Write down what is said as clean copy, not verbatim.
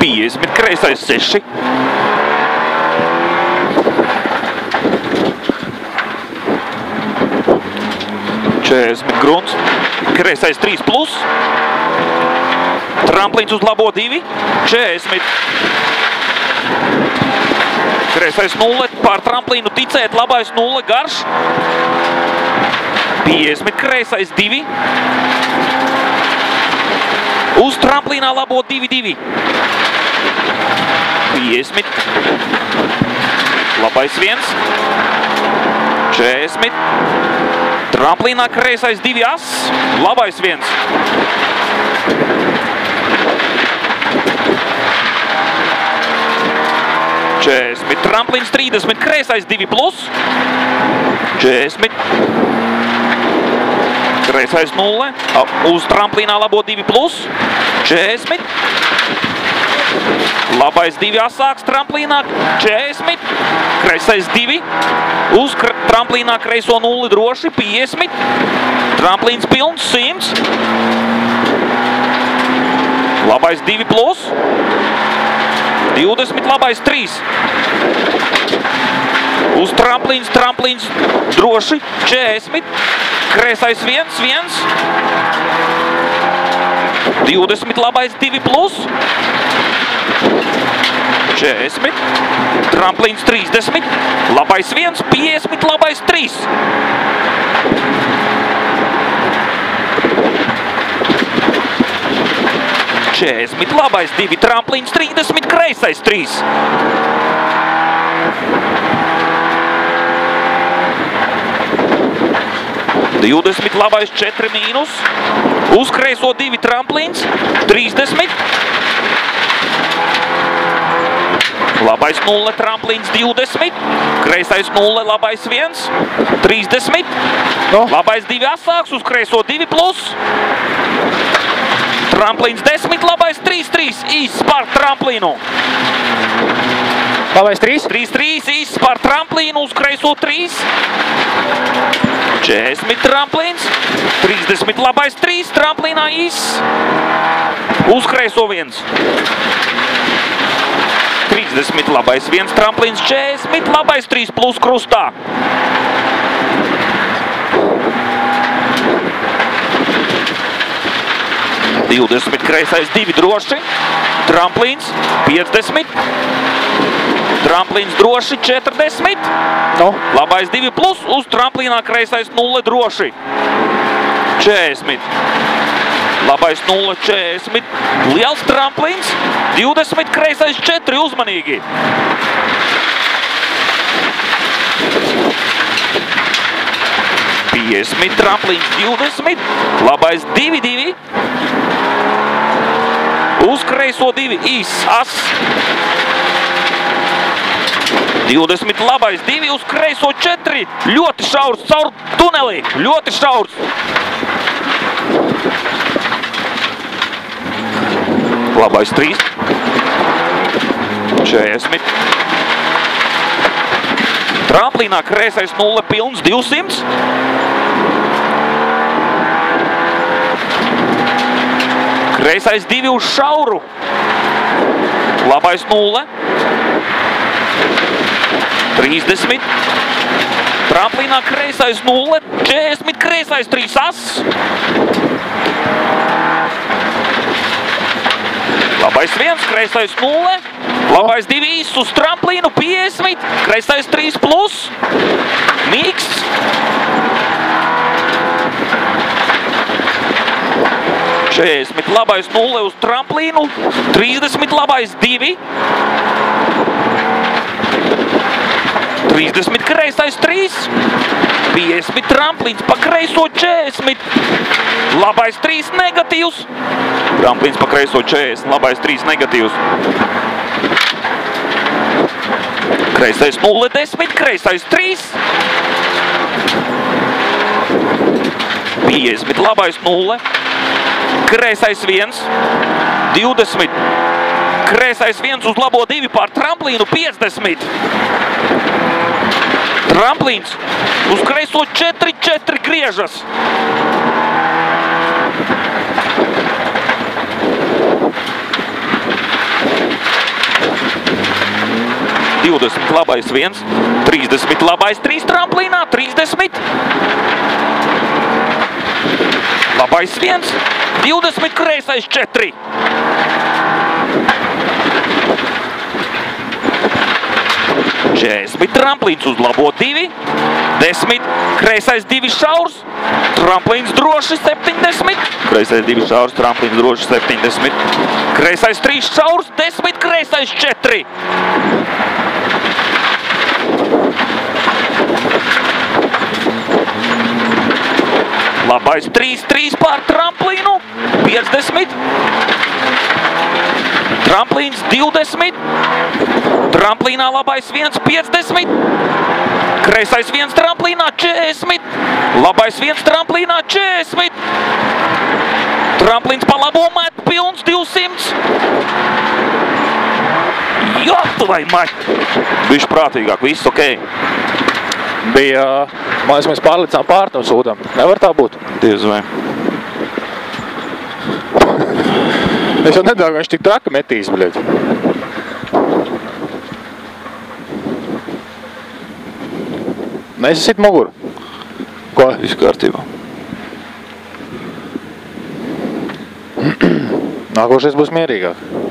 50, kreisais 6. Grunts, kreisais 3 plus. Tramplīns uz labo 2, 40. Kreisais 0, pār tramplīnu ticēt, labais 0, garš. 50, kreisais 2. Uz tramplīnā labo 2, 2. 50. Labais 1. 40. Tramplīnā kreisais 2 as, labais 1. Tramplīns 30, kreisais 2 plus. 40. Kreisais 0, uz tramplīnā labo 2 plus. 40. Labais 2 asāks tramplīnā, 40. Kreisais 2, uz tramplīnā kreiso 0 droši, 50. Tramplīns pilns, 100. Labais 2 plus. 20, labais 3. Uz tramplīns droši, 40. Kreisais 1, 1. 20, labais 2 plus. 40. Tramplīns 30. Labais 1, 50, labais 3. 40, labais 2, tramplīns 30, kreisais 3. 20, labais 4 mīnus. Uz kreiso 2, tramplīns 30. Labais 0, tramplīns 20. Kreisais 0, labais 1. 30. No. Labais 2 asāks, uz kreiso 2 plus. Tramplīns 10, labais 3, 3, īsts par tramplīnu. Labais 3. 3, 3, īsts par tramplīnu, uz kreiso 3. 40 tramplīns. 30, labais 3, tramplīnā īsts. Uz kreiso 1. 30, labais 1, tramplīns 40, labais 3 plus krustā. 20, kreisais 2 droši, tramplīns 50, tramplīns droši 40, No. labais 2 plus, uz tramplīnā kreisais 0 droši, 40, labais 0, 40, liels tramplīns, 20, kreisais 4, uzmanīgi. 50, tramplīns 20, labais 2, 2. Uz kreiso 2, īsts as. 20, labais 2, uz kreiso 4. Ļoti šaurs, caur tunelī. Ļoti šaurs. Labais 3. 40. Tramplīnā kreisais 0 pilns 200. Kreisais 2 uz šauru. Labais 0. 30. Tramplīnā kreisais 0. 40. Kreisais 3 as. Labais 1. Kreisais 0. Labais 2 īsts uz tramplīnu. 50. Kreisais 3 plus. Mīksts. 40, labais 0 uz tramplīnu, 30, labais 2, 30, kreisais 3, 50, tramplīns pa kreiso 40, labais 3, negatīvs, tramplīns pa kreiso 40, labais 3, negatīvs, kreisais 0, 10, kreisais 3, 50, labais 0, kreisais 1, 20, kreisais 1 uz labo 2 pār tramplīnu 50, tramplīns uz kreiso 4, 4 griežas, 50, 20 labais 1, 30 labais 3 tramplīnā, 30. Labais 1, 20 kreisais 4. Tramplīns uz labo 2, 10, kreisais 2 šaurs, tramplīns droši 70, kreisais 2 šaurs, tramplīns droši 70, kreisais 3 šaurs, 10, kreisais 4. Labais 3 pār tramplīnu, 50, tramplīns 20, tramplīnā labais 1, 50, kreisais 1 tramplīnā 40, labais 1 tramplīnā 40, tramplīns pa labo met pilns 200. Jā, tu vai maļ! Bišķi prātīgāk, viss ok. Bija, man liekas, mēs pārlicām pār tam sūdam. Nevar tā būt? Diez vai. Es jau nedomāju, viņš tik traka metīs, bļaļ. Nesasit muguru. Ko? Viss kārtībā. Nākošais būs mierīgāk.